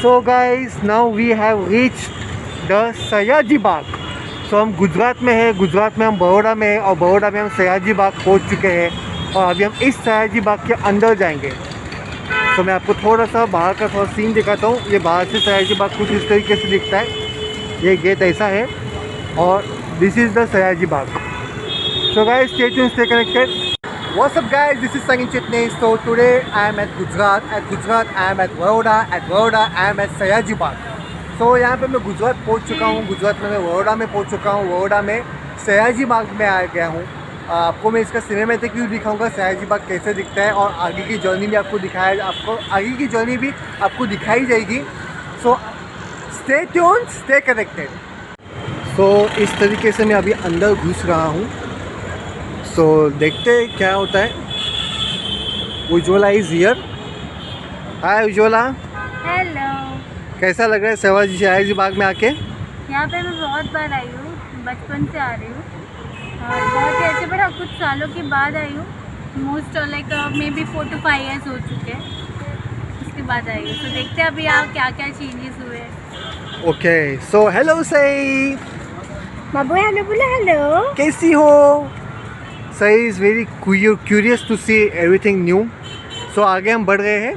So guys now we have reached the Sayaji Baug. So हम गुजरात में है, गुजरात में हम बड़ौदा में है और बड़ौदा में हम सयाजी बाग पहुंच चुके हैं और अभी हम इस सयाजी बाग के अंदर जाएंगे। तो मैं आपको थोड़ा सा बाहर का थोड़ा सीन दिखाता हूँ। ये बाहर से सयाजी बाग कुछ इस तरीके से दिखता है। ये गेट ऐसा है और this is the Sayaji Baug. So guys stay tuned, stay connected. What's up guys, this is Sangin Chitne. So today I am at Gujarat I am at Baroda I am at Sayaji Bagh. So यहाँ पे मैं गुजरात पहुँच चुका हूँ, गुजरात में मैं बड़ौदा में पहुँच चुका हूँ, बड़ौदा में सयाजी बाग में आ गया हूँ। आपको मैं इसका सिनेमैटिक व्यू दिखाऊंगा, सयाजी बाग कैसे दिखता है और आगे की जर्नी भी आपको आगे की जर्नी भी आपको दिखाई जाएगी। So stay tuned, stay connected. So इस तरीके से मैं अभी अंदर घुस रहा हूँ। सो देखते हैं क्या होता है। Ujjwala is here. Hi Ujjwala. Hello. कैसा लग रहा है सयाजी बाग में आके? यहाँ पे मैं बहुत बार आई हूँ, बचपन से आ रही हूँ और बहुत ही अच्छे, बट कुछ सालों के बाद आई हूँ। Most like may be 4 to 5 years हो चुके हैं, उसके बाद आई हूँ। तो देखते हैं अभी यहाँ क्या क्या चेंजेस हुए हैं। Okay so hello Sai. बाबू हेलो बोलो। हेलो कैसी हो? Sai is very curious to see everything new. So आगे हम बढ़ रहे हैं।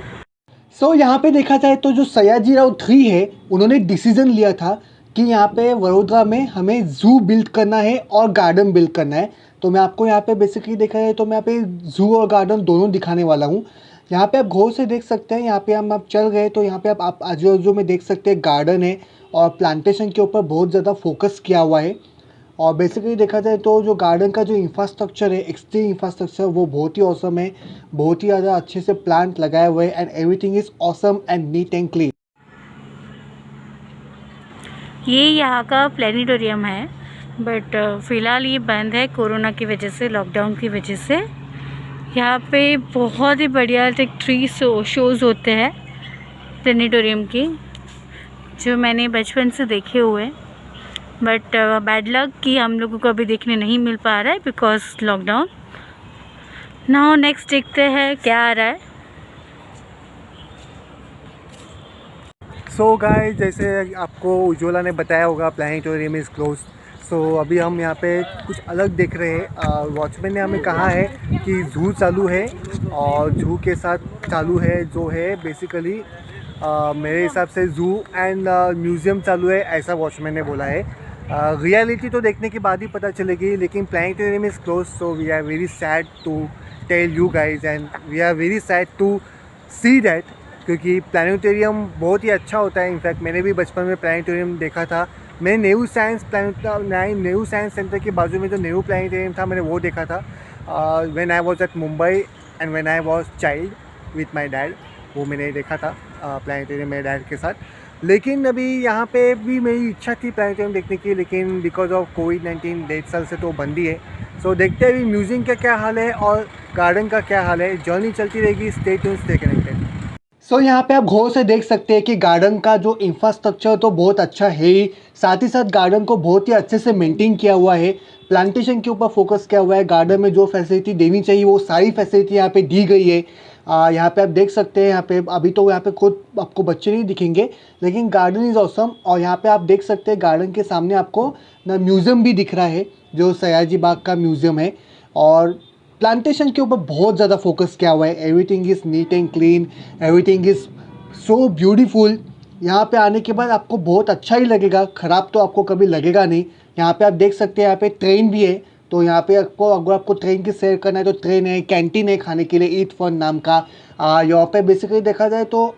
सो यहाँ पे देखा जाए तो जो सयाजी राव 3 है उन्होंने डिसीज़न लिया था कि यहाँ पे वडोदरा में हमें ज़ू बिल्ड करना है और गार्डन बिल्ड करना है। तो मैं आपको यहाँ पे बेसिकली देखा है तो मैं यहाँ पे ज़ू और गार्डन दोनों दिखाने वाला हूँ। यहाँ पे आप गौर से देख सकते हैं, यहाँ पे हम आप चल गए तो यहाँ पे आप आजू बाजू में देख सकते हैं गार्डन है और प्लांटेशन के ऊपर बहुत ज़्यादा फोकस किया हुआ है। और बेसिकली देखा जाए तो जो गार्डन का जो इंफ्रास्ट्रक्चर है, एक्सटीरियर इंफ्रास्ट्रक्चर, वो बहुत ही ऑसम है, बहुत ही ज़्यादा अच्छे से प्लांट लगाए हुए हैं and everything is awesome and NEET and clean. ये यहाँ का प्लेनेटोरियम है, बट फ़िलहाल ये बंद है कोरोना की वजह से, लॉकडाउन की वजह से। यहाँ पे बहुत ही बढ़िया ट्री शोज़ होते हैं प्लेनेटोरियम की, जो मैंने बचपन से देखे हुए। बट बैड लक कि हम लोगों को अभी देखने नहीं मिल पा रहा है बिकॉज लॉकडाउन। नाउ नेक्स्ट देखते हैं क्या आ रहा है। सो गाइस जैसे आपको उज्ज्वला ने बताया होगा प्लानिटोरियम इज़ क्लोज। सो अभी हम यहाँ पे कुछ अलग देख रहे हैं। वॉचमैन ने हमें कहा है कि ज़ू चालू है और ज़ू के साथ चालू है जो है बेसिकली मेरे हिसाब से ज़ू एंड म्यूज़ियम चालू है, ऐसा वॉचमैन ने बोला है। रियलिटी तो देखने के बाद ही पता चलेगी, लेकिन planetarium is close. So we are very sad to tell you guys and we are very sad to see that, क्योंकि प्लानिटोरियम बहुत ही अच्छा होता है। इनफैक्ट मैंने भी बचपन में प्लानिटोरियम देखा था। मैंने नेहरू साइंस सेंटर के बाजू में जो नेहरू प्लानिटोरियम था मैंने वो देखा था when I was at Mumbai and when I was child with my dad. वो मैंने देखा था प्लानिटोरियम मेरे डैड के साथ। लेकिन अभी यहाँ पे भी मेरी इच्छा थी प्लानिटोरियम देखने की, लेकिन बिकॉज ऑफ कोविड-19 1.5 साल से तो बंद ही है। सो देखते हैं अभी म्यूज़ियम का क्या हाल है और गार्डन का क्या हाल है। जर्नी चलती रहेगी, stay tuned, stay connected. So यहाँ पे आप गौर से देख सकते हैं कि गार्डन का जो इंफ्रास्ट्रक्चर तो बहुत अच्छा है ही, साथ ही साथ गार्डन को बहुत ही अच्छे से मेंटेन किया हुआ है। प्लांटेशन के ऊपर फोकस किया हुआ है। गार्डन में जो फैसिलिटी देनी चाहिए वो सारी फैसिलिटी यहाँ पे दी गई है। यहाँ पे आप देख सकते हैं, यहाँ पे अभी तो यहाँ पे खुद आपको बच्चे नहीं दिखेंगे, लेकिन गार्डन इज़ ऑसम। और यहाँ पे आप देख सकते हैं गार्डन के सामने आपको ना म्यूज़ियम भी दिख रहा है, जो सयाजी बाग का म्यूज़ियम है। और प्लांटेशन के ऊपर बहुत ज़्यादा फोकस किया हुआ है। Everything is neat and clean, everything is so beautiful. यहाँ पे आने के बाद आपको बहुत अच्छा ही लगेगा, ख़राब तो आपको कभी लगेगा नहीं। यहाँ पे आप देख सकते हैं यहाँ पे ट्रेन भी है, तो यहाँ पे आपको अगर आपको ट्रेन की सैर करना है तो ट्रेन है, कैंटीन है खाने के लिए, ईट फन नाम का। यहाँ पे बेसिकली देखा जाए तो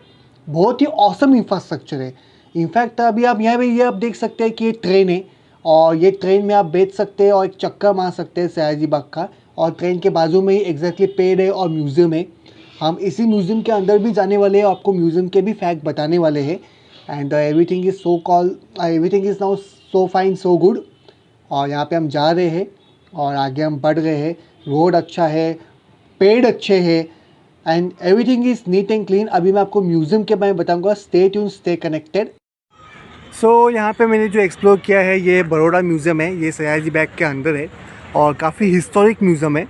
बहुत ही ऑसम इंफ्रास्ट्रक्चर है। इनफैक्ट अभी आप यहाँ पे ये आप देख सकते हैं कि ये ट्रेन है और ये ट्रेन में आप बैठ सकते हैं और एक चक्कर मार सकते हैं सयाजी बाग का। और ट्रेन के बाजू में ही एग्जैक्टली पेड़ है और म्यूज़ियम है। हम इसी म्यूज़ियम के अंदर भी जाने वाले हैं, आपको म्यूज़ियम के भी फैक्ट बताने वाले हैं। And everything is now so fine so good. और यहाँ पे हम जा रहे हैं और आगे हम बढ़ रहे हैं। रोड अच्छा है, पेड़ अच्छे हैं and everything is neat and clean. अभी मैं आपको म्यूज़ियम के बारे में बताऊँगा। Stay tuned, stay connected. So यहाँ पे मैंने जो एक्सप्लोर किया है ये बड़ौदा म्यूज़ियम है, ये सयाजी बाग के अंदर है और काफ़ी हिस्टोरिक म्यूज़ियम है।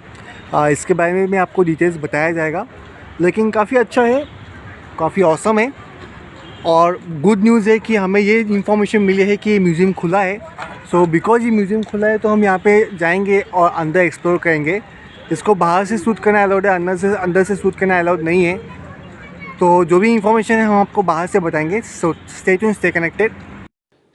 इसके बारे में भी आपको डिटेल्स बताया जाएगा, लेकिन काफ़ी अच्छा है, काफ़ी ऑसम है। और गुड न्यूज़ है कि हमें ये इन्फॉर्मेशन मिली है कि ये म्यूज़ियम खुला है। सो बिकॉज ये म्यूज़ियम खुला है तो हम यहाँ पे जाएंगे और अंदर एक्सप्लोर करेंगे। इसको बाहर से शूट करना अलाउड है, अंदर से शूट करना अलाउड नहीं है। तो जो भी इन्फॉर्मेशन है हम आपको बाहर से बताएंगे। सो stay tuned, stay connected.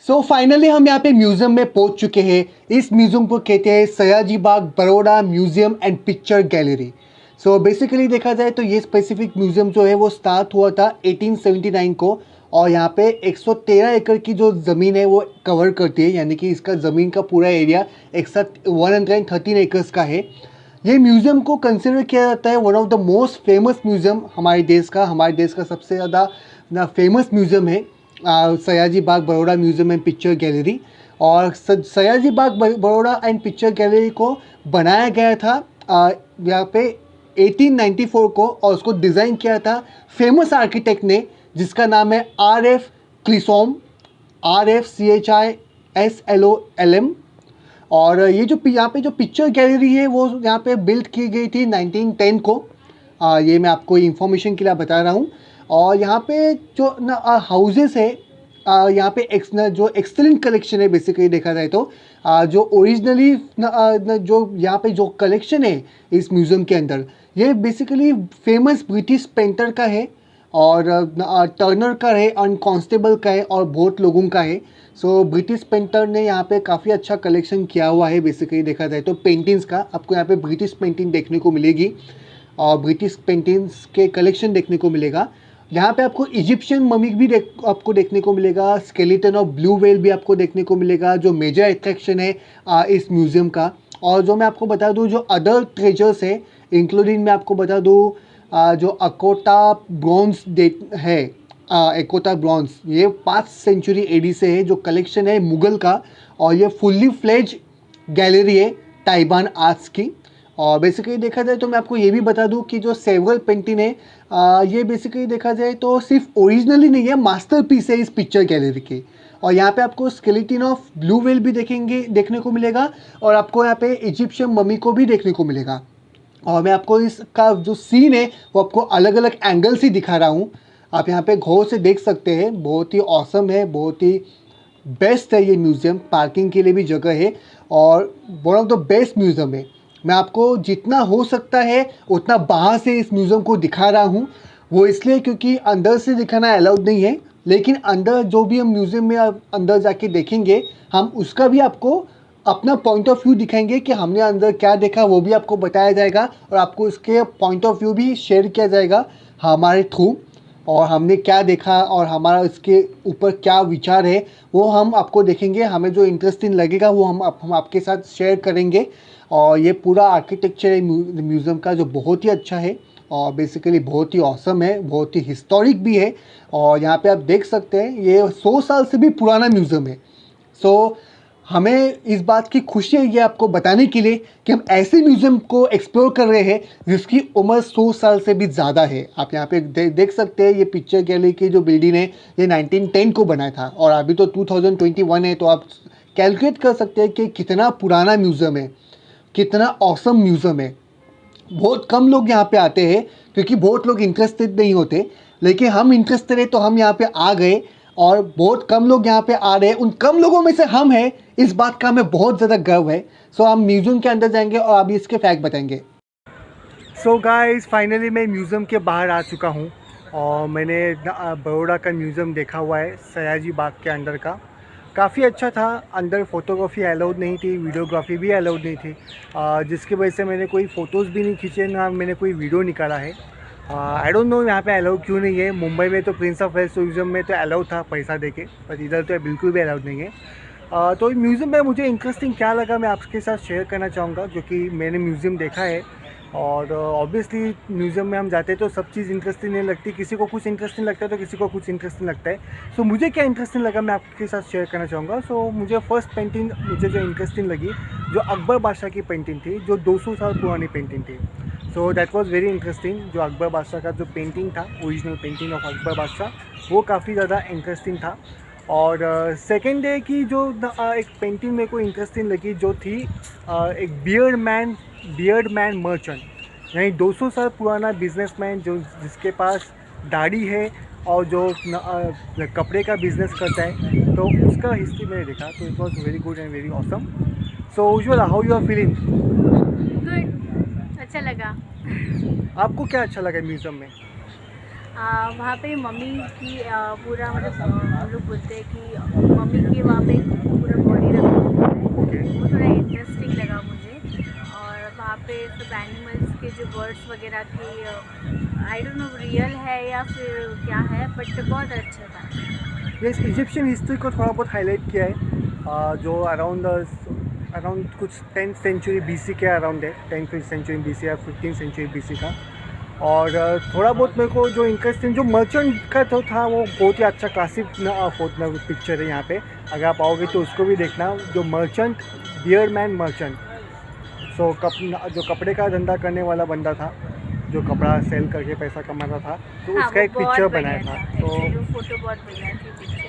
So finally हम यहाँ पे म्यूज़ियम में पहुँच चुके हैं। इस म्यूज़ियम को कहते हैं Sayaji Baug Baroda museum and picture gallery. So basically देखा जाए तो ये स्पेसिफिक म्यूज़ियम जो है वो स्टार्ट हुआ था 1879 को, और यहाँ पे 113 एकड़ की जो ज़मीन है वो कवर करती है, यानी कि इसका ज़मीन का पूरा एरिया 113 एकर्स का है। ये म्यूज़ियम को कंसिडर किया जाता है one of the most famous museum हमारे देश का सबसे ज़्यादा फेमस म्यूज़ियम है Sayaji Baug Baroda museum and picture gallery. और Sayaji Baug Baroda and picture gallery को बनाया गया था यहाँ पे 1894 को, और उसको डिज़ाइन किया था फेमस आर्किटेक्ट ने जिसका नाम है RF क्लिसोम, RFCHISLOLM। और ये जो यहाँ पे जो पिक्चर गैलरी है वो यहाँ पे बिल्ड की गई थी 1910 को। ये मैं आपको इंफॉर्मेशन के लिए बता रहा हूँ। और यहाँ पे जो हाउसेस है यहाँ पे जो एक्सलेंट कलेक्शन है, बेसिकली देखा जाए तो जो ओरिजिनली जो यहाँ पे जो कलेक्शन है इस म्यूज़ियम के अंदर, ये बेसिकली फेमस ब्रिटिश पेंटर का है, और टर्नर का है, और कॉन्स्टेबल का है, और बहुत लोगों का है। सो ब्रिटिश पेंटर ने यहाँ पे काफ़ी अच्छा कलेक्शन किया हुआ है। बेसिकली देखा जाए तो पेंटिंग्स का आपको यहाँ पे ब्रिटिश पेंटिंग देखने को मिलेगी, और ब्रिटिश पेंटिंग्स के कलेक्शन देखने को मिलेगा। यहाँ पे आपको इजिप्शियन ममी भी आपको देखने को मिलेगा, स्केलेटन ऑफ ब्लू व्हेल भी आपको देखने को मिलेगा, जो मेजर अट्रैक्शन है इस म्यूज़ियम का। और जो मैं आपको बता दूँ जो अदर ट्रेजर्स है, इंक्लूडिंग मैं आपको बता दूँ जो अकोटा ब्रॉन्ज है, एकोटा ब्रॉन्ज, ये 5 सेंचुरी AD से है, जो कलेक्शन है मुग़ल का, और ये फुल्ली फ्लेज गैलरी है ताइबान आर्ट्स की। और बेसिकली देखा जाए तो मैं आपको ये भी बता दूं कि जो सेवरल पेंटिंग है ये बेसिकली देखा जाए तो सिर्फ ओरिजिनली नहीं है, मास्टरपीस है इस पिक्चर गैलरी की। और यहाँ पे आपको स्केलेटन ऑफ ब्लू व्हेल भी देखने को मिलेगा, और आपको यहाँ पे इजिप्शियन ममी को भी देखने को मिलेगा। और मैं आपको इसका जो सीन है वो आपको अलग अलग एंगल से दिखा रहा हूँ। आप यहाँ पे गौर से देख सकते हैं, बहुत ही ऑसम है, बहुत ही बेस्ट है ये म्यूज़ियम। पार्किंग के लिए भी जगह है, और one of the best museum है। मैं आपको जितना हो सकता है उतना बाहर से इस म्यूज़ियम को दिखा रहा हूँ, वो इसलिए क्योंकि अंदर से दिखाना अलाउड नहीं है, लेकिन अंदर जो भी हम म्यूज़ियम में अंदर जाके देखेंगे हम उसका भी आपको अपना पॉइंट ऑफ व्यू दिखाएंगे कि हमने अंदर क्या देखा, वो भी आपको बताया जाएगा, और आपको इसके पॉइंट ऑफ व्यू भी शेयर किया जाएगा हमारे थ्रू, और हमने क्या देखा और हमारा इसके ऊपर क्या विचार है वो हम आपको देखेंगे। हमें जो इंटरेस्टिंग लगेगा वो हम आपके साथ शेयर करेंगे। और ये पूरा आर्किटेक्चर है म्यूज़ियम का जो बहुत ही अच्छा है, और बेसिकली बहुत ही ऑसम है, बहुत ही हिस्टोरिक भी है। और यहाँ पे आप देख सकते हैं ये 100 साल से भी पुराना म्यूज़ियम है। सो हमें इस बात की खुशी है ये आपको बताने के लिए कि हम ऐसे म्यूज़ियम को एक्सप्लोर कर रहे हैं जिसकी उम्र 100 साल से भी ज़्यादा है। आप यहाँ पे देख सकते हैं ये पिक्चर गैलरी की जो बिल्डिंग है ये 1910 को बना था, और अभी तो 2021 है, तो आप कैलकुलेट कर सकते हैं कि कितना पुराना म्यूज़ियम है, कितना ऑसम म्यूज़ियम है। बहुत कम लोग यहाँ पे आते हैं क्योंकि बहुत लोग इंटरेस्टेड नहीं होते, लेकिन हम इंटरेस्टेड है तो हम यहाँ पे आ गए, और बहुत कम लोग यहाँ पे आ रहे हैं, उन कम लोगों में से हम हैं, इस बात का हमें बहुत ज़्यादा गर्व है। सो हम म्यूज़ियम के अंदर जाएंगे और अभी इसके फैक्ट बताएंगे। सो गाइस फाइनली मैं म्यूज़ियम के बाहर आ चुका हूँ, और मैंने बड़ौदा का म्यूज़ियम देखा हुआ है सयाजी बाग के अंदर का। काफ़ी अच्छा था। अंदर फ़ोटोग्राफी अलाउड नहीं थी, वीडियोग्राफी भी अलाउड नहीं थी, जिसकी वजह से मैंने कोई फ़ोटोज़ भी नहीं खींचे, ना मैंने कोई वीडियो निकाला है। आई डोंट नो यहाँ पे अलाउड क्यों नहीं है। मुंबई में तो प्रिंस ऑफ वेल्स म्यूज़ियम में तो अलाउड था पैसा देके, पर इधर तो बिल्कुल भी अलाउड नहीं है। तो म्यूज़ियम में मुझे इंटरेस्टिंग क्या लगा मैं आपके साथ शेयर करना चाहूँगा, जो कि मैंने म्यूज़ियम देखा है। और ऑब्वियसली म्यूज़ियम में हम जाते हैं तो सब चीज़ इंटरेस्टिंग नहीं लगती, किसी को कुछ इंटरेस्टिंग लगता है तो किसी को कुछ इंटरेस्टिंग लगता है। सो मुझे क्या इंटरेस्टिंग लगा मैं आपके साथ शेयर करना चाहूँगा। सो मुझे फर्स्ट पेंटिंग मुझे जो इंटरेस्टिंग लगी, जो अकबर बादशाह की पेंटिंग थी, जो 200 साल पुरानी पेंटिंग थी। So that was very interesting. जो अकबर बादशाह का जो पेंटिंग था, ओरिजिनल पेंटिंग ऑफ अकबर बादशाह, वो काफ़ी ज़्यादा इंटरेस्टिंग था। और सेकेंड है कि जो एक पेंटिंग मेरे को इंटरेस्टिंग लगी, जो थी एक बियर्ड मैन मर्चेंट, यानी 200 साल पुराना बिजनेसमैन जो जिसके पास दाढ़ी है और जो कपड़े का बिजनेस करता है, तो उसका हिस्ट्री मैंने देखा, तो it was very good and very awesome. So Ujjwala, how you are feeling? Good, अच्छा लगा। आपको क्या अच्छा लगा म्यूज़ियम में? वहाँ पे मम्मी की पूरा मतलब हम लोग बोलते हैं कि मम्मी की वहाँ पे पूरा बॉडी रखा हुआ है, ओके। वो थोड़ा इंटरेस्टिंग लगा मुझे। और वहाँ पे सब एनिमल्स के जो बर्ड्स वगैरह की आई डोंट नो रियल है या फिर क्या है, बट बहुत अच्छा था। यस, इजिप्शियन हिस्ट्री को थोड़ा बहुत हाईलाइट किया है, जो अराउंड कुछ 10th सेंचुरी बीसी के अराउंड है, 10th सेंचुरी बीसी या 15th सेंचुरी बीसी का। और थोड़ा बहुत मेरे को जो इंटरेस्टिंग जो मर्चेंट का तो था, वो बहुत ही अच्छा क्लासिक पिक्चर है यहाँ पे। अगर आप आओगे तो उसको भी देखना, जो मर्चेंट, बियर्ड मैन मर्चेंट। सो जो कपड़े का धंधा करने वाला बंदा था, जो कपड़ा सेल करके पैसा कमाता था, तो हाँ, उसका वो एक बहुत पिक्चर बढ़िया बनाया था। था तो एक्चुअली, वो फोटो बहुत बढ़िया थी पीछे।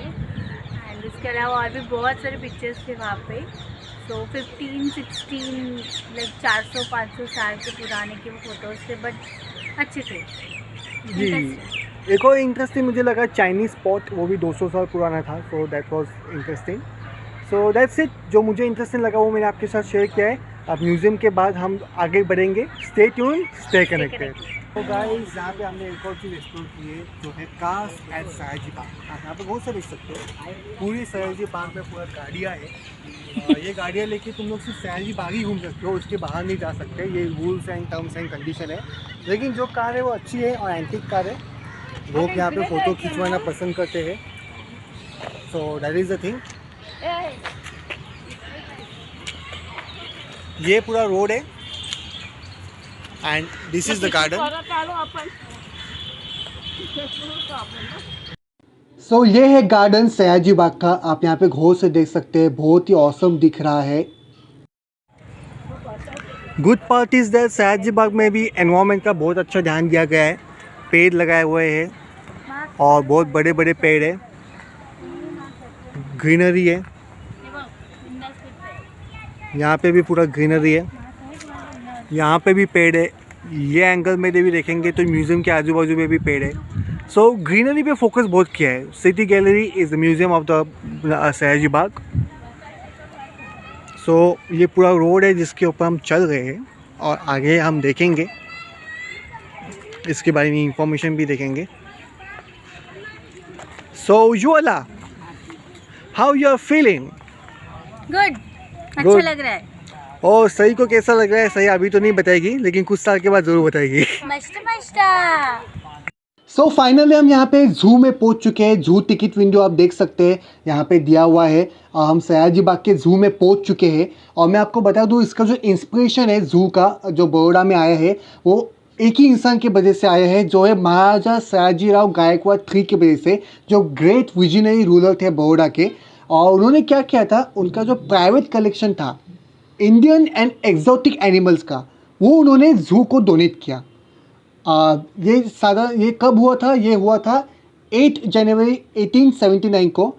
एंड उसके अलावा और भी बहुत सारे पिक्चर्स थे वहाँ पे। सो 15-16 लाइक 400-500 साल के पुराने के वो फोटोज थे, बट अच्छे थे। जी, Interesting। एक और इंटरेस्टिंग मुझे लगा चाइनीज़ पॉट, वो भी 200 साल पुराना था। So that was interesting. So that's it, जो मुझे इंटरेस्टिंग लगा वो मैंने आपके साथ शेयर किया है। अब म्यूज़ियम के बाद हम आगे बढ़ेंगे। Stay tune, stay connected. तो गाइस, यहाँ पे हमने एक और चीज़ एक्सप्लोर की है, जो है कार्स एट सयाजी बाग। आप यहाँ पे बहुत से देख सकते हो, पूरी सयाजी बाग में पूरा गाड़ियाँ है। ये गाड़ियाँ लेके तुम लोग सिर्फ सयाजी बाग ही घूम सकते हो, उसके बाहर नहीं जा सकते। ये rules and terms and condition है। लेकिन जो कार है वो अच्छी है और एंटीक कार है। लोग यहाँ पे फ़ोटो खिंचवाना पसंद करते हैं। So that is the thing. ये पूरा रोड है and this is the garden. So ये है गार्डन सयाजी बाग का। आप यहाँ पे गौर से देख सकते हैं, बहुत ही औसम दिख रहा है। Good part is that Sayaji Baug में भी एनवायरनमेंट का बहुत अच्छा ध्यान दिया गया है। पेड़ लगाए हुए हैं और बहुत बड़े बड़े पेड़ है, ग्रीनरी है। यहाँ पे भी पूरा ग्रीनरी है, यहाँ पे भी पेड़ है। ये एंगल में भी देखेंगे तो म्यूज़ियम के आजू बाजू में भी पेड़ है। सो ग्रीनरी पे फोकस बहुत किया है। City gallery is the museum of the Sayaji Baug. So ये पूरा रोड है जिसके ऊपर हम चल रहे हैं और आगे हम देखेंगे, इसके बारे में इंफॉर्मेशन भी देखेंगे। So Ujjwala, how you are feeling? Good, अच्छा Good। लग रहा है। और सही को कैसा लग रहा है? सही अभी तो नहीं बताएगी, लेकिन कुछ साल के बाद ज़रूर बताएगी। मस्त मस्त। सो फाइनली हम यहाँ पे जू में पहुँच चुके हैं। जू टिकट विंडो आप देख सकते हैं यहाँ पे दिया हुआ है। हम सयाजी बाग के जू में पहुँच चुके हैं। और मैं आपको बता दूँ, इसका जो इंस्पिरेशन है जू का, जो बड़ौदा में आया है, वो एक ही इंसान की वजह से आया है, जो है महाराजा सयाजीराव गायकवाड़ III की वजह से, जो ग्रेट विजनरी रूलर थे बड़ौदा के। और उन्होंने क्या किया था, उनका जो प्राइवेट कलेक्शन था इंडियन एंड एक्जोटिक एनिमल्स का, वो उन्होंने जू को डोनेट किया। ये कब हुआ था? ये हुआ था 8 जनवरी 1879 को।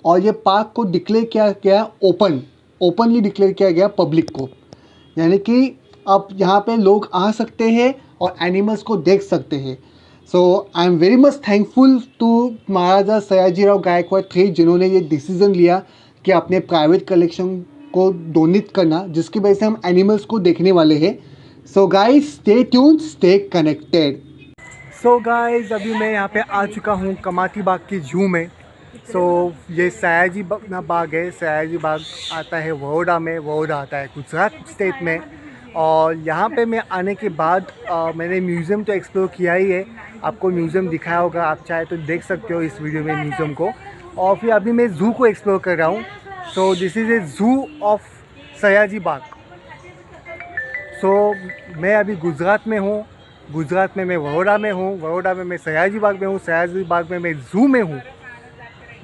और ये पार्क को डिक्लेयर किया गया ओपनली डिक्लेयर किया गया पब्लिक को। यानी कि अब यहाँ पे लोग आ सकते हैं और एनिमल्स को देख सकते हैं। So I am very much thankful to Maharaja Sayajirao Gaekwad III, जिन्होंने ये डिसीज़न लिया कि अपने प्राइवेट कलेक्शन को डोनेट करना, जिसकी वजह से हम एनिमल्स को देखने वाले हैं। So guys, stay tuned, stay connected. So guys, अभी मैं यहाँ पे आ चुका हूँ कमाती बाग की जू में। सो ये सयाजी बाग है। सयाजी बाग आता है वडोदरा में, वडोदरा आता है गुजरात स्टेट में। और यहाँ पे मैं आने के बाद मैंने म्यूज़ियम तो एक्सप्लोर किया ही है। आपको म्यूज़ियम दिखाया होगा, आप चाहे तो देख सकते हो इस वीडियो में म्यूज़ियम को। और फिर अभी मैं ज़ू को एक्सप्लोर कर रहा हूँ। So this is a zoo of Sayaji Baug. So मैं अभी गुजरात में हूँ। गुजरात में मैं वडोदरा में हूँ। वडोदरा में मैं सयाजी बाग में हूँ। सयाजी बाग में मैं ज़ू में हूँ,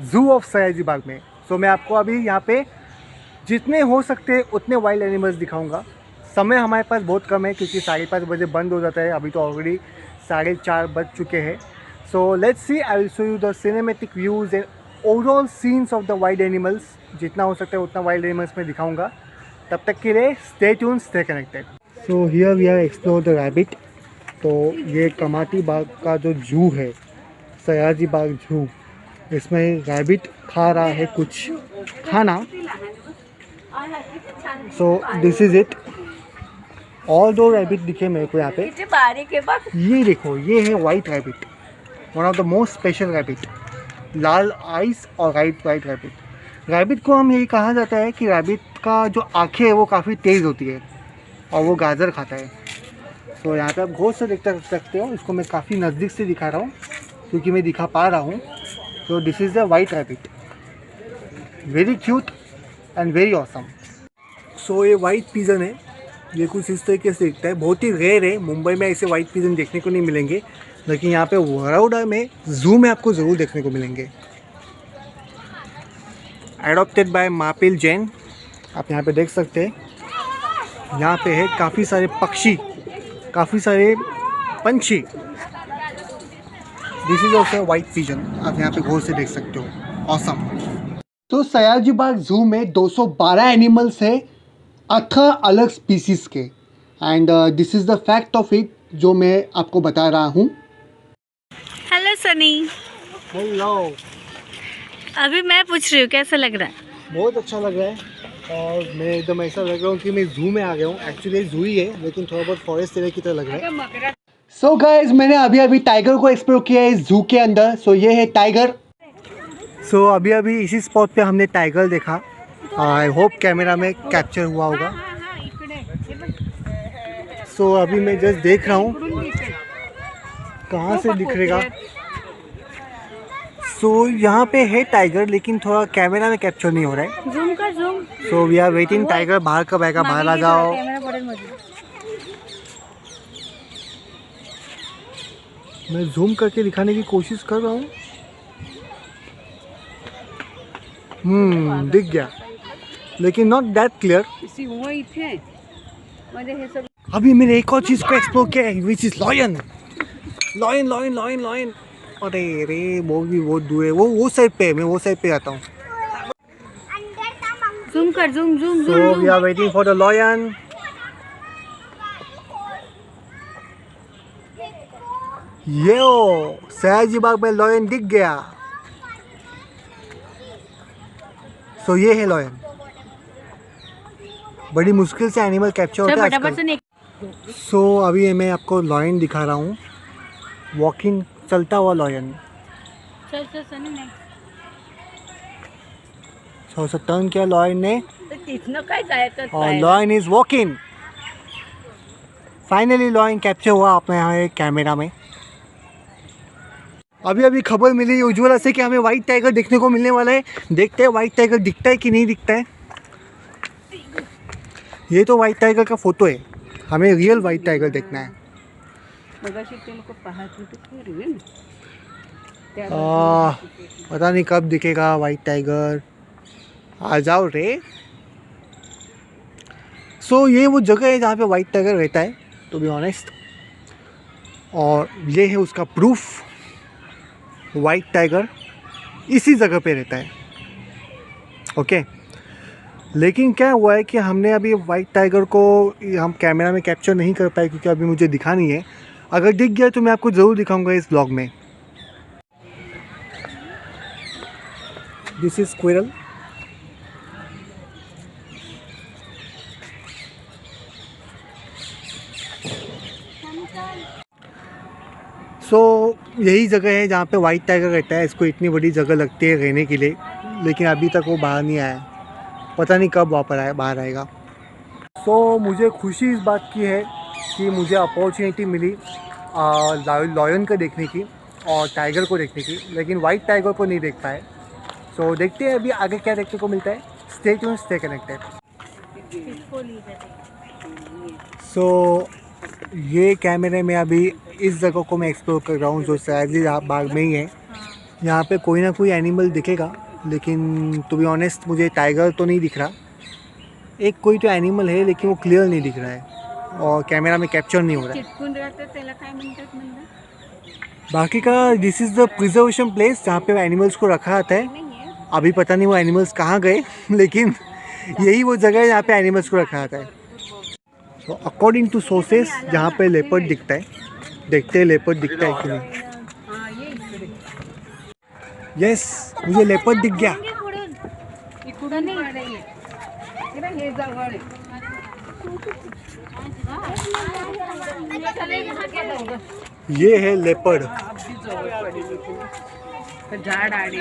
ज़ू ऑफ सयाजी बाग में। सो मैं आपको अभी यहाँ पे जितने हो सकते हैं उतने वाइल्ड एनिमल्स दिखाऊंगा। समय हमारे पास बहुत कम है क्योंकि 5:30 बजे बंद हो जाता है। अभी तो ऑलरेडी 4:30 बज चुके हैं। So let's see, I will show you the cinematic views and overall scenes of the wild animals. जितना हो सकता है उतना वाइल्ड एनिमल्स में दिखाऊंगा। तब तक के लिए stay tune, stay connected. So here we are explore the rabbit. तो ये कमाती बाग का जो जू है, सयाजी बाग जू। इसमें रैबिट खा रहा है कुछ खाना। सो दिस इज़ इट। और 2 रैबिट दिखे मेरे को यहाँ पे। ये देखो, ये है white rabbit, one of the most special rabbit. Lal ice और वाइट रैबिट। रैबिट को हम यही कहा जाता है कि रैबिट का जो आँखें है वो काफ़ी तेज़ होती है और वो गाजर खाता है। तो यहाँ पे आप गौर से देख सकते हो। इसको मैं काफ़ी नज़दीक से दिखा रहा हूँ क्योंकि मैं दिखा पा रहा हूँ। तो this is the white rabbit, very cute and very awesome. So ये वाइट पिजन है, ये कुछ इस तरीके से दिखता है। बहुत ही रेयर है, मुंबई में ऐसे वाइट पिजन देखने को नहीं मिलेंगे, लेकिन यहाँ पे बड़ौदा में जू में आपको ज़रूर देखने को मिलेंगे। एडॉप्टेड बाय मापिल जैन। आप यहाँ पे देख सकते हैं, यहाँ पे है काफ़ी सारे पक्षी, काफ़ी सारे पंछी। This is also white pigeon, आप यहाँ पे गौर से देख सकते हो। ऑसम। तो सयाजी बाग जू में 212 एनिमल्स है, 18 अलग स्पीसीज़ के। And this is the fact of it जो मैं आपको बता रहा हूँ। हेलो सनी। हेलो। अभी मैं पूछ रही हूँ कैसा लग रहा है? बहुत अच्छा लग रहा है और मैं एकदम ऐसा लग रहा हूँ कि मैं जू में आ गया हूँ। एक्चुअली जू ही है, लेकिन थोड़ा बहुत फॉरेस्ट एरिया की तरह लग रहा है। सो गाइस, मैंने अभी टाइगर को एक्सप्लोर किया है जू के अंदर। सो ये है टाइगर। सो अभी इसी स्पॉट पे हमने टाइगर देखा। आई होप कैमरा में कैप्चर हुआ होगा। सो अभी मैं जस्ट देख रहा हूँ कहाँ से दिखेगा। सो यहाँ पे है टाइगर, लेकिन थोड़ा कैमरा में कैप्चर नहीं हो रहा है। जूम कर zoom. So we are waiting. Tiger बाहर कब आएगा? बाहर आ जाओ। मैं जूम करके दिखाने की कोशिश कर रहा हूँ। दिख गया, लेकिन नॉट दैट क्लियर। अभी मैंने एक और चीज़ को एक्सप्लोर किया है, which is lion. Lion lion lion lion. अरे रे, वो भी बहुत दूर है। वो साइड पे है, मैं वो साइड पे आता हूँ। जूम कर zoom zoom. So we are waiting for the lion. Yo, Sayaji Baug में लॉयन दिख गया। सो ये है लॉयन। बड़ी मुश्किल से एनिमल कैप्चर होता है आजकल। सो अभी मैं आपको लॉयन दिखा रहा हूँ, वॉकिंग, चलता हुआ लॉयन। सो टर्न किया लॉयन ने और lion is walking. Finally lion capture हुआ अपने यहाँ एक कैमरा में। अभी खबर मिली उज्ज्वला से कि हमें वाइट टाइगर देखने को मिलने वाला है। देखते हैं वाइट टाइगर दिखता है कि नहीं दिखता है। ये तो वाइट टाइगर का फोटो है, हमें रियल वाइट टाइगर देखना है। पता नहीं कब दिखेगा वाइट टाइगर। आ जाओ रे। सो ये वो जगह है जहाँ पे वाइट टाइगर रहता है, टू बी ऑनेस्ट। और ये है उसका प्रूफ, वाइट टाइगर इसी जगह पे रहता है। ओके। लेकिन क्या हुआ है कि हमने अभी वाइट टाइगर को हम कैमरा में कैप्चर नहीं कर पाए क्योंकि अभी मुझे दिखा नहीं है। अगर दिख गया तो मैं आपको ज़रूर दिखाऊंगा इस ब्लॉग में। This is squirrel. सो यही जगह है जहाँ पे वाइट टाइगर रहता है। इसको इतनी बड़ी जगह लगती है रहने के लिए, लेकिन अभी तक वो बाहर नहीं आया। पता नहीं कब बाहर आएगा। सो मुझे खुशी इस बात की है कि मुझे अपॉर्चुनिटी मिली लॉयन को देखने की और टाइगर को देखने की, लेकिन वाइट टाइगर को नहीं देख पाए। सो देखते हैं अभी आगे क्या देखने को मिलता है। Stay tuned, stay connected. So ये कैमरे में अभी इस जगह को मैं एक्सप्लोर कर रहा हूँ जो सयाजी बाग में ही है। यहाँ पे कोई ना कोई एनिमल दिखेगा, लेकिन टू बी ऑनेस्ट मुझे टाइगर तो नहीं दिख रहा। एक कोई तो एनिमल है लेकिन वो क्लियर नहीं दिख रहा है और कैमरा में कैप्चर नहीं हो रहा है। बाकी का this is the preservation place जहाँ पे एनिमल्स को रखा जाता है। अभी पता नहीं वो एनिमल्स कहाँ गए, लेकिन यही वो जगह है जहाँ पे एनिमल्स को रखा जाता है। तो अकॉर्डिंग टू सोर्सेस जहाँ पे लेपर्ड दिखता है, देखते हैं लेपर्ड दिखता है कि नहीं। यस, मुझे लेपर्ड दिख गया। इकडून ये है लेपर्ड। झाड आडी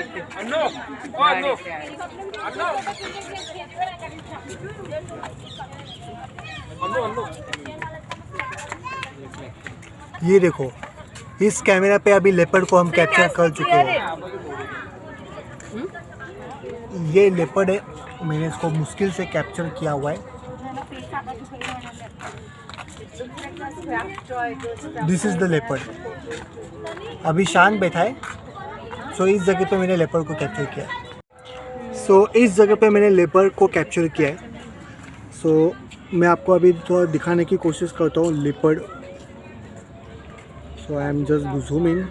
ये देखो, इस कैमरा पे अभी लेपर्ड को हम कैप्चर कर चुके हैं। ये लेपर्ड है, मैंने इसको मुश्किल से कैप्चर किया हुआ है। This is the leopard. अभी शांत बैठा है। सो इस जगह पे मैंने लेपर्ड को कैप्चर किया है। इस जगह पे मैंने लेपर्ड को कैप्चर किया है। मैं आपको अभी थोड़ा दिखाने की कोशिश करता हूँ leopard. I am just zoom in.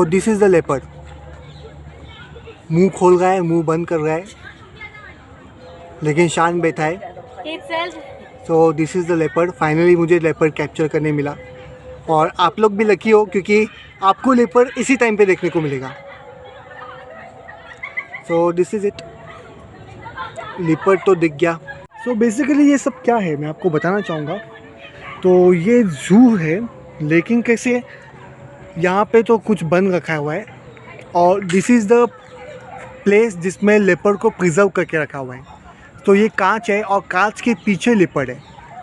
This is the leopard. मुंह खोल रहा है, मुंह बंद कर रहा है, लेकिन शांत बैठा है। This is the leopard. Finally मुझे लेपर्ड कैप्चर करने मिला, और आप लोग भी लकी हो क्योंकि आपको लेपर्ड इसी टाइम पे देखने को मिलेगा। This is it. लेपर्ड तो दिख गया। बेसिकली ये सब क्या है मैं आपको बताना चाहूँगा। तो ये जू है, लेकिन कैसे यहाँ पे तो कुछ बंद रखा हुआ है, और दिस इज़ द प्लेस जिसमें लेपर्ड को प्रिजर्व करके रखा हुआ है। तो ये कांच है, और कांच के पीछे लेपर्ड है,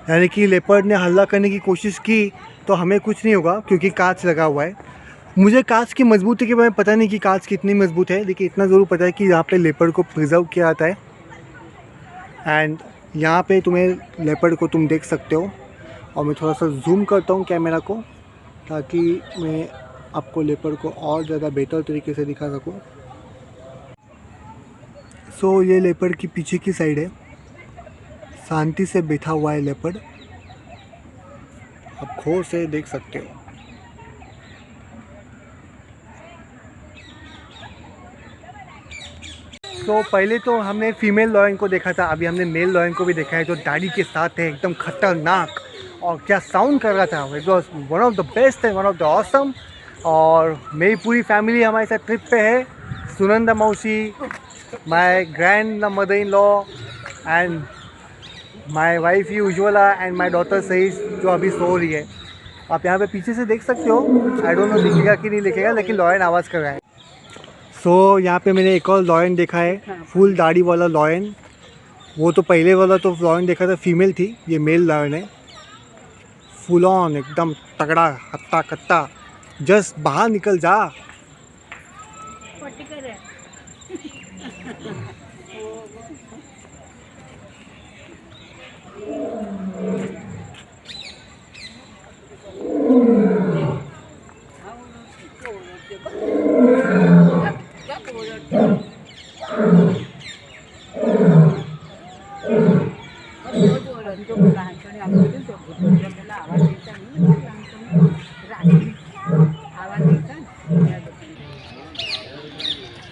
यानी कि लेपर्ड ने हल्ला करने की कोशिश की तो हमें कुछ नहीं होगा क्योंकि कांच लगा हुआ है। मुझे कांच की मजबूती के बारे में पता नहीं कि कांच कितनी मजबूत है, लेकिन इतना ज़रूर पता है कि यहाँ पे लेपर्ड को प्रिजर्व किया जाता है। एंड यहाँ पे तुम्हें लेपर्ड को तुम देख सकते हो, और मैं थोड़ा सा जूम करता हूँ कैमरा को ताकि मैं आपको लेपर्ड को और ज़्यादा बेहतर तरीके से दिखा सकूँ। ये लेपर्ड की पीछे की साइड है, शांति से बैठा हुआ है लेपर्ड, आप गौर से देख सकते हो। पहले तो हमने फीमेल लॉयन को देखा था, अभी हमने मेल लॉयन को भी देखा है जो दाढ़ी के साथ है, एकदम खतरनाक, और क्या साउंड कर रहा था। It was one of the best है, वन ऑफ द ऑसम। और मेरी पूरी फैमिली हमारे साथ ट्रिप पे है। सुनंदा मौसी, my grand mother in law, and my wife Ujjwala, and my daughter सही, जो अभी सो रही है। आप यहाँ पे पीछे से देख सकते हो। आई डोंट नो दिखेगा कि नहीं दिखेगा, लेकिन लॉयन आवाज़ कर रहा है। यहाँ पे मैंने एक और लॉयन देखा है, फुल दाढ़ी वाला लॉयन। वो तो पहले वाला तो लॉयन देखा था, फीमेल थी। ये मेल लॉयन है, फुल ऑन एकदम तगड़ा, हत्ता कत्ता। जस्ट बाहर निकल जा।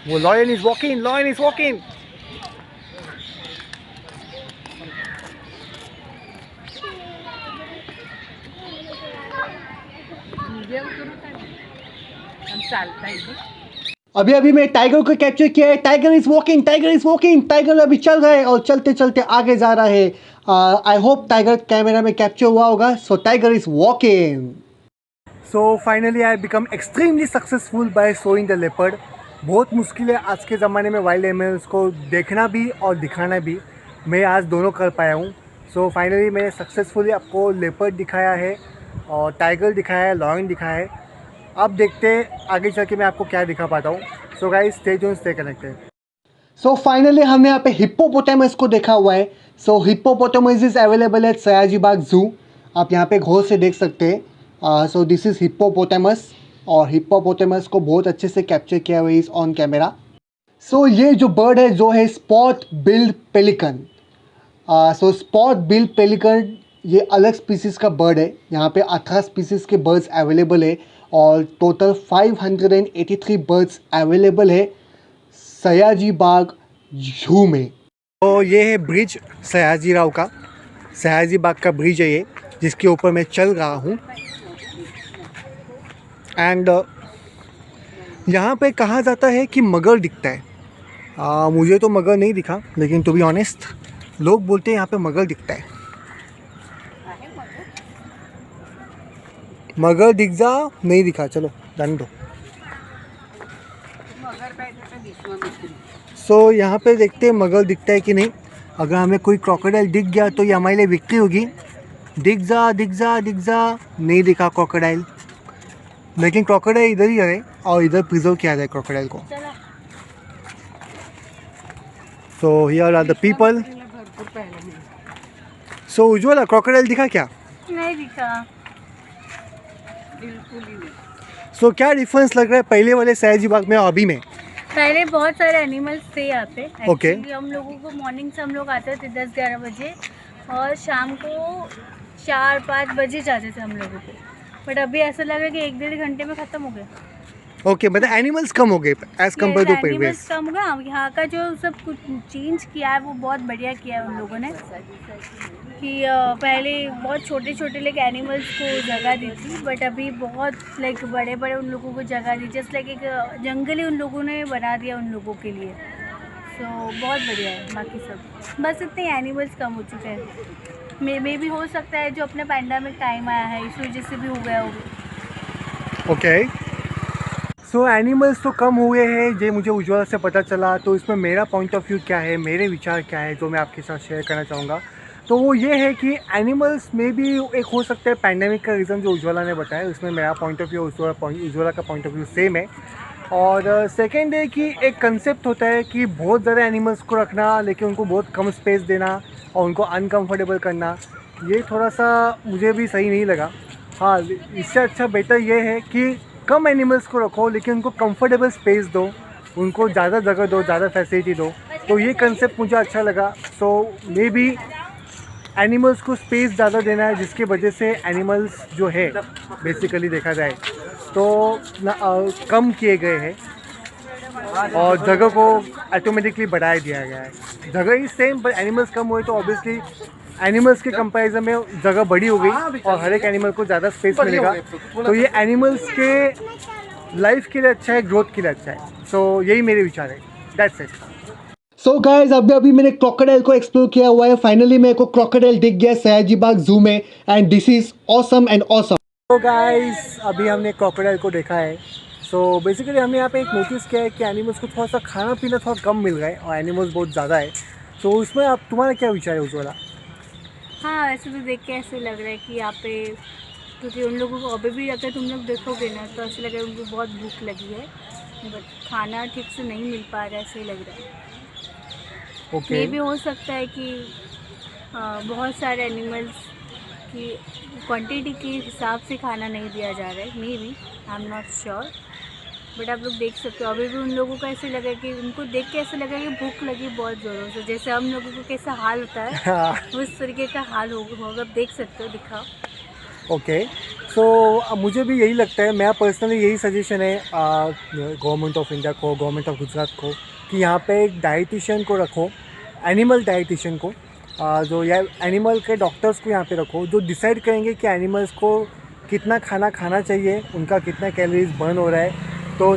वो lion is walking, lion is walking. अभी मैं टाइगर को कैप्चर किया है। Tiger is walking, tiger is walking. Tiger अभी चल रहा है और चलते चलते आगे जा रहा है। आई होप टाइगर कैमरा में कैप्चर हुआ होगा। Tiger is walking. Finally I become extremely successful by showing the leopard. बहुत मुश्किल है आज के ज़माने में वाइल्ड एनिमल्स को देखना भी और दिखाना भी। मैं आज दोनों कर पाया हूँ। फाइनली मैंने सक्सेसफुली आपको लेपर्ड दिखाया है, और टाइगर दिखाया है, लॉयन दिखाया है। अब देखते हैं आगे चल के मैं आपको क्या दिखा पाता हूँ। Guys stay tuned, stay connected. Finally हमने यहाँ पे हिप्पोपोटामस को देखा हुआ है। Hippopotamus is available at Sayaji Baug zoo. आप यहाँ पे गौर से देख सकते हैं। दिस इज हिप्पोपोटामस, और हिप्पोपोटामस को बहुत अच्छे से कैप्चर किया हुआ है इस ऑन कैमरा। ये जो बर्ड है जो है spot billed pelican. Spot billed pelican ये अलग स्पीसीज़ का बर्ड है। यहाँ पे 18 स्पीसीज़ के बर्ड्स अवेलेबल है, और टोटल 583 बर्ड्स अवेलेबल है सयाजी बाग जू में। ये है ब्रिज सयाजी राव का, सयाजी बाग का ब्रिज है ये, जिसके ऊपर मैं चल रहा हूँ। एंड यहाँ पे कहा जाता है कि मगर दिखता है। मुझे तो मगर नहीं दिखा, लेकिन टू बी ऑनेस्ट लोग बोलते हैं यहाँ पे मगर दिखता है। मगर दिख जा, नहीं दिखा, चलो जाने दो। सो यहाँ पे देखते हैं मगर दिखता है कि नहीं। अगर हमें कोई क्रोकोडाइल दिख गया तो ये हमारे लिए विक्ट्री होगी। दिख जा दिख जा दिख जा, नहीं दिखा क्रोकोडाइल, लेकिन क्रोकोडाइल इधर ही है और इधर प्रिजर्व किया जाए क्रोकोडाइल को। So here are the people. So Ujjwala, crocodile दिखा क्या? नहीं दिखा। सो क्या डिफरेंस लग रहा है पहले वाले सयाजी बाग में और अभी में? पहले बहुत सारे एनिमल्स थे यहाँ पे। Okay. Actually, हम लोगों को मॉर्निंग से हम लोग आते थे 10-11 बजे और शाम को 4-5 बजे जाते थे हम लोगों को। बट अभी ऐसा लग रहा है कि 1-1.5 घंटे में ख़त्म हो गया। ओके, मतलब एनिमल्स कम हो गए as compare to previous. Animals कम हो गया। यहाँ का जो सब कुछ चेंज किया है वो बहुत बढ़िया किया है उन लोगों ने, कि पहले बहुत छोटे छोटे लाइक एनिमल्स को जगह दी थी, बट अभी बहुत लाइक बड़े बड़े उन लोगों को जगह दी। जस्ट लाइक एक जंगल ही उन लोगों ने बना दिया उन लोगों के लिए। सो बहुत बढ़िया है। बाकी सब बस इतने एनिमल्स कम हो चुके हैं। मे भी हो सकता है जो अपने पैंडेमिक टाइम आया है इस वजह से भी हो गया होगा। ओके, सो एनिमल्स तो कम हुए हैं, ये मुझे उज्ज्वला से पता चला। तो इसमें मेरा पॉइंट ऑफ व्यू क्या है, मेरे विचार क्या है, जो मैं आपके साथ शेयर करना चाहूँगा, तो वो ये है कि एनिमल्स में भी एक हो सकता है पैंडेमिक का रीज़न जो उज्ज्वला ने बताया। उसमें मेरा पॉइंट ऑफ व्यू उज्ज्वला का पॉइंट ऑफ व्यू सेम है। और सेकेंड है कि एक कंसेप्ट होता है कि बहुत ज़्यादा एनिमल्स को रखना, लेकिन उनको बहुत कम स्पेस देना और उनको अनकम्फर्टेबल करना, ये थोड़ा सा मुझे भी सही नहीं लगा। हाँ, इससे अच्छा बेटर ये है कि कम एनिमल्स को रखो लेकिन उनको कंफर्टेबल स्पेस दो, उनको ज़्यादा जगह दो, ज़्यादा फैसिलिटी दो। तो ये कंसेप्ट मुझे अच्छा लगा। सो मे बी एनिमल्स को स्पेस ज़्यादा देना है, जिसकी वजह से एनिमल्स जो है बेसिकली देखा जाए तो कम किए गए हैं और जगह को ऑटोमेटिकली बढ़ाया दिया गया है। जगह ही सेम, पर एनिमल्स कम हुए तो ऑब्वियसली एनिमल्स के कंपैरिजन में जगह बड़ी हो गई और हर एक एनिमल को ज़्यादा स्पेस मिलेगा। तो ये एनिमल्स के लाइफ के लिए अच्छा है, ग्रोथ के लिए अच्छा है। सो यही मेरे विचार है। That's it. सो गाइज, अभी मैंने क्रोकोडाइल को एक्सप्लोर किया हुआ है। फाइनली मेरे को क्रोकोडाइल दिख गया सयाजी बाग जू में, and this is awesome and awesome. तो गाइज, अभी हमने क्रोकोडाइल को देखा है। सो बेसिकली हमने यहाँ पे एक नोटिस किया है कि एनिमल्स को थोड़ा सा खाना पीना थोड़ा कम मिल रहा है और एनिमल्स बहुत ज़्यादा है। तो उसमें आप तुम्हारा क्या विचार है उज्ज्वला? हाँ, वैसे तो देख के ऐसे लग रहा है कि यहाँ पे, क्योंकि उन लोगों को अभी भी अगर तुम लोग देखोगे ना तो ऐसे लग रहा है उनको बहुत भूख लगी है, बट खाना ठीक से नहीं मिल पा रहा है, ऐसे ही लग रहा है। ओके, ये भी हो सकता है कि बहुत सारे एनिमल्स की क्वांटिटी के हिसाब से खाना नहीं दिया जा रहा है। May be, I am not sure, but आप लोग देख सकते हो अभी भी उन लोगों का ऐसे लगा कि उनको देख के ऐसे लगा कि भूख लगी बहुत ज़ोरों से, जैसे हम लोगों को कैसा हाल होता है उस तरीके का हाल होगा। आप देख सकते हो, दिखाओ। ओके। सो मुझे भी यही लगता है, मेरा पर्सनली यही सजेशन है गवर्नमेंट ऑफ इंडिया को, गवर्नमेंट ऑफ गुजरात को, कि यहाँ पे एक डाइटिशियन को रखो, एनिमल डाइटिशियन को, जो या एनिमल के डॉक्टर्स को यहाँ पे रखो, जो डिसाइड करेंगे कि एनिमल्स को कितना खाना खाना चाहिए, उनका कितना कैलोरीज बर्न हो रहा है। तो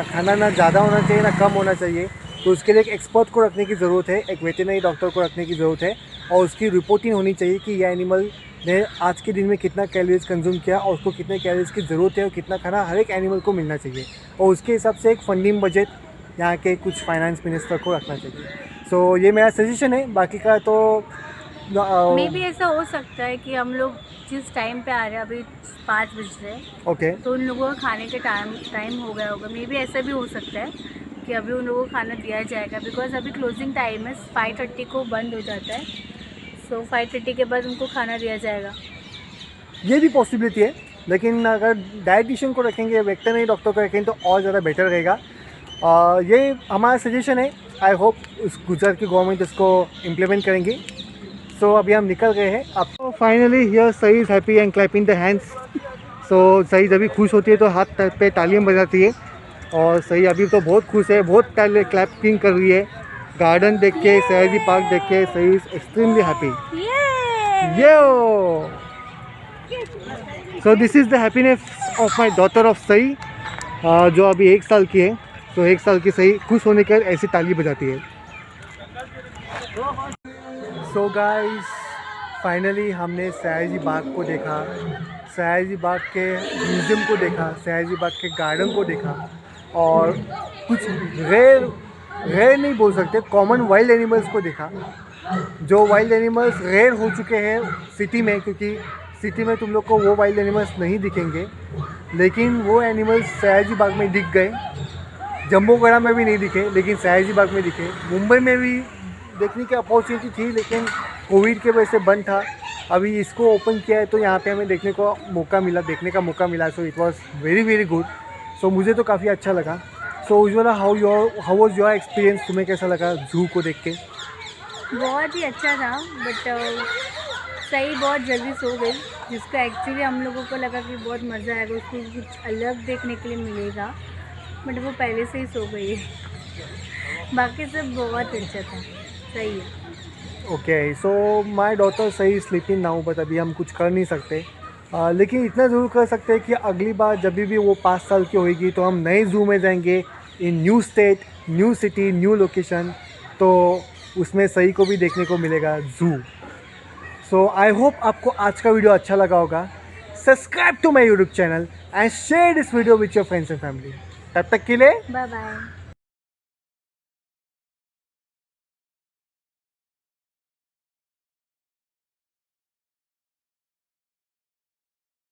खाना ना ज़्यादा होना चाहिए ना कम होना चाहिए। तो उसके लिए एक एक्सपर्ट को रखने की ज़रूरत है, एक वेटरनरी डॉक्टर को रखने की ज़रूरत है, और उसकी रिपोर्टिंग होनी चाहिए कि यह एनिमल ने आज के दिन में कितना कैलोरीज कंज्यूम किया और उसको कितने कैलोरीज की ज़रूरत है और कितना खाना हर एक एनिमल को मिलना चाहिए। और उसके हिसाब से एक फंडिंग बजट यहाँ के कुछ फाइनेंस मिनिस्टर को रखना चाहिए। सो ये मेरा सजेशन है। बाकी का तो मे भी ऐसा हो सकता है कि हम लोग जिस टाइम पे आ रहे हैं, अभी 5 बज रहे हैं, ओके, तो उन लोगों का खाने के टाइम हो गया होगा। मे भी ऐसा भी हो सकता है कि अभी उन लोगों को खाना दिया जाएगा, बिकॉज अभी क्लोजिंग टाइम है, 5:30 को बंद हो जाता है। सो 5:30 के बाद उनको खाना दिया जाएगा। ये भी पॉसिबिलिटी है, लेकिन अगर डाइटिशियन को रखेंगे, वेटरनरी डॉक्टर को रखेंगे तो और ज़्यादा बेटर रहेगा। ये हमारा सजेशन है। आई होप गुजरात की गवर्नमेंट इसको इम्प्लीमेंट करेंगी। सो अभी हम निकल गए हैं। अब finally here Sai is happy and clapping the hands. So Sai जब भी खुश होती है तो हाथ पे तालियां बजाती है, और सही अभी तो बहुत खुश है, बहुत क्लैपिंग कर रही है। गार्डन देख के, सयाजी पार्क देख के सही is extremely happy. Yo, so this is the happiness of my daughter of Sai, जो अभी 1 साल की है। तो 1 साल की सही खुश होने के बाद ऐसी ताली बजाती है। सो गाइस, फाइनली हमने सयाजी बाग को देखा, सयाजी बाग के म्यूज़ियम को देखा, सयाजी बाग के गार्डन को देखा और कुछ रेयर नहीं बोल सकते, कॉमन वाइल्ड एनिमल्स को देखा। जो वाइल्ड एनिमल्स रेयर हो चुके हैं सिटी में, क्योंकि सिटी में तुम लोग को वो वाइल्ड एनिमल्स नहीं दिखेंगे, लेकिन वो एनिमल्स सयाजी बाग में दिख गए। जम्बोगढ़ा में भी नहीं दिखे, लेकिन सयाजी बाग में दिखे। मुंबई में भी देखने की अपॉर्चुनिटी थी, लेकिन कोविड के वजह से बंद था। अभी इसको ओपन किया है तो यहाँ पे हमें देखने का मौका मिला। So it was very good. So मुझे तो काफ़ी अच्छा लगा। So Ujjwala, how was your experience? तुम्हें कैसा लगा जू को देख के? बहुत ही अच्छा था, बट सही बहुत जल्दी सो गई, जिसको एक्चुअली हम लोगों को लगा कि बहुत मज़ा आएगा, उसको कुछ अलग देखने के लिए मिलेगा, बट वो पहले से ही सो गई है। बाकी सब बहुत अच्छा था, सही है। ओके, सो माई डॉटर सही स्लीपिंग नाउ, बट अभी हम कुछ कर नहीं सकते। लेकिन इतना ज़रूर कर सकते हैं कि अगली बार जब भी वो 5 साल की होगी तो हम नए ज़ू में जाएंगे, in new state, new city, new location, तो उसमें सही को भी देखने को मिलेगा ज़ू। सो आई होप आपको आज का वीडियो अच्छा लगा होगा। Subscribe to my YouTube channel and share this video with your friends and family. तब तक के लिए बाय बाय।